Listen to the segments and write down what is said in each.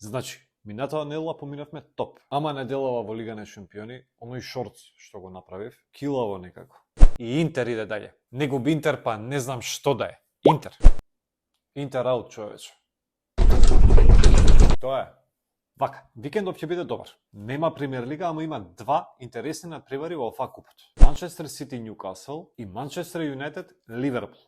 Значи, минатава недела поминавме топ, ама неделава во Лига на шампиони, оној шорт што го направив, килаво некако. И Интер иде дале. Не губи Интер, па не знам што да е. Интер. Интер аут, човече. Тоа е. Вака, викендов ќе биде добар. Нема премиер лига, ама има два интересни надпревари во ОФА купот. Манчестер Сити Ньюкасл и Манчестер Юнайтед Ливерпул.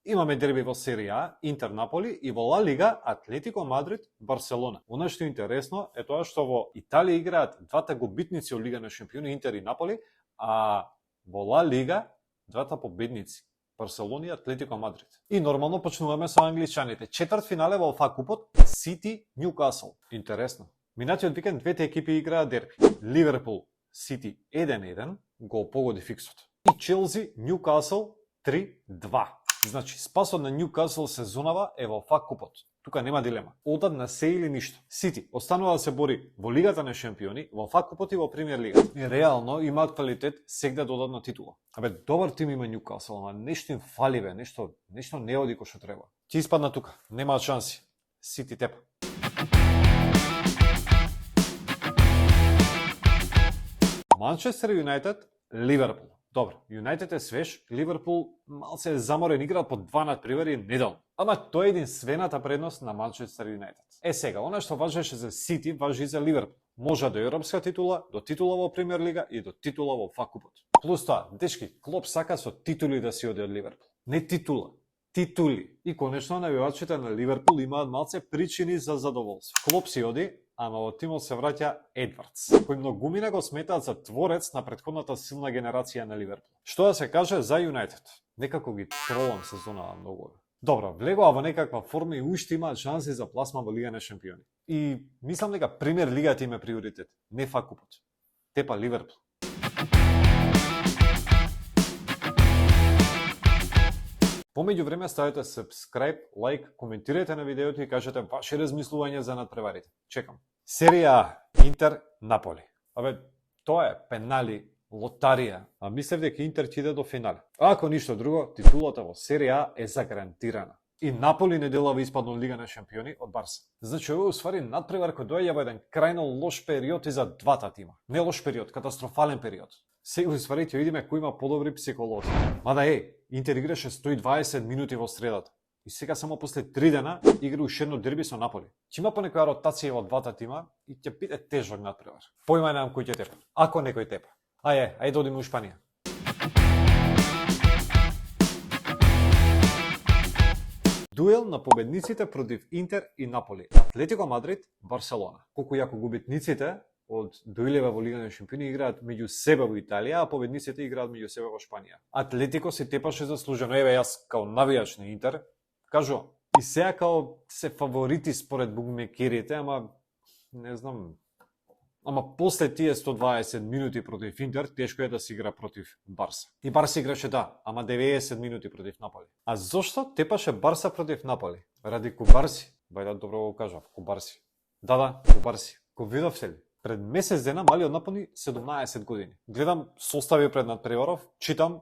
Имаме дерби во Серија А, Интер Наполи и во Ла Лига Атлетико Мадрид Барселона. Она што е интересно е тоа што во Италија играат двата губитници од Лига на шампиони Интер и Наполи, а во Ла Лига двата победници Барселона и Атлетико Мадрид. И нормално почнуваме со англичаните. Четврт финале во ОФА купот Сити Ньюкасл. Интересно. Минатиот викенд двете екипи играат дерби. Ливерпул Сити 1-1, гол погоди фиксот. И Челси Ньюкасл 3-2. Значи, спасот на Ньюкасл сезонава е во ОФА купот. Тука нема дилема. Одат на се или ништо. Сити останува да се бори во Лигата на шампиони, во ОФА купот и во Премиер лига. И реално имаат квалитет сега да одат на титула. Абе, добар тим има Ньюкасл, ама нешто им фали бе, нешто не оди кој што треба. Ќе испадна тука, немаат шанси. Сити тепа. Манчестер Юнайтед Ливерпул. Добро, Юнайтед е свеж, Ливерпул малце е заморен, играат по 2 надпревари неделно. Ама тоа е единствената предност на Манчестер Юнайтед. Е сега, она што важеше за Сити, важи и за Ливерпул. Може до европска титула, до титула во Премиер лига и до титула во ОФА купот. Плюс тоа, дечки, Клоп сака со титули да си оди од Ливерпул. Не титула, титули. И конечно навивачите на Ливерпул имаат малце причини за задоволство. Клоп си оди, ама во тимот се враќа Едвардс, кој многумина го сметаат за творец на претходната силна генерација на Ливерпул. Што да се каже за Юнайтед? Некако ги тролам сезонава многу. Добро, влегува во некаква форма и уште имаат шанси за пласма во Лига на шампиони. И мислам дека Премиер лигата им е приоритет, не ФА купот. Тепа Ливерпул. Помеѓу време ставете subscribe, лайк, коментирајте на видеото и кажете ваши размислувања за надпреварите. Чекам. Серија А, Интер, Наполи. Абе, тоа е пенали, лотарија. А мислев дека Интер ќе иде до финале. Ако ништо друго, титулата во Серија А е загарантирана. И Наполи неделава испадна од Лига на шампиони од Барса. Значи, овој уствари надпревар кој доаѓа во еден крајно лош период и за двата тима. Не лош период, катастрофален период. Сега уствари ќе видиме кој има подобри психолози. Мада Интер играше 120 минути во средата. И сега само после 3 дена игра уште едно дерби со Наполи. Ќе има по некоја ротација во двата тима и ќе биде тежок надпревар. Појма немам кој ќе тепа. Ако некој тепа. Ајде одиме у Шпанија. Дуел на победниците против Интер и Наполи. Атлетико Мадрид, Барселона. Колку јако губитниците од доилева во Лига на шампиони играат меѓу себе во Италија, а победниците играат меѓу себе во Шпанија. Атлетико се тепаше заслужено. Еве јас као навијач на Интер кажувам. И сега као се фаворити според букмекерите, ама не знам. Ама после тие 120 минути против Интер, тешко е да се игра против Барса. И Барса играше ама 90 минути против Наполи. А зошто тепаше Барса против Наполи? Ради Кубарси. Бајда добро го кажав, Кубарси. Да, Кубарси. Ко видовте ли? Пред месец дена малиот напуни 17 години. Гледам состави пред надпреваров, читам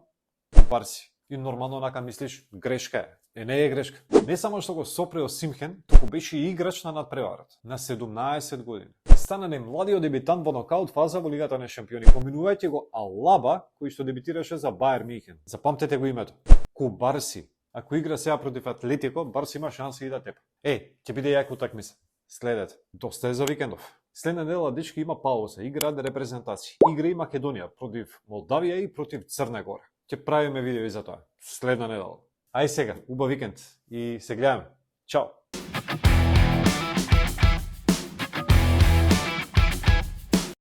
Кубарси. И нормално онака мислиш, грешка е. Не е грешка. Не само што го сопрео Симхен, туку беше и играч на надпреварот. На 17 години. Стана најмладиот дебитант во нокаут фаза во Лигата на шампиони. Поминувајќи го Алаба, кој што дебитираше за Бајер Мюнхен. Запамтете го името. Кубарси. Ако игра сега против Атлетико, Барси има шанси и да тепа. Ќе биде јака утакмица. Следете. Доста е за викендов. Следна недела дечки има пауза, играат репрезентации. Игра и Македонија против Молдавија и против Црна Гора. Ќе правиме видео и за тоа. Следна недела. Ај сега, убав викенд и се гледаме. Чао!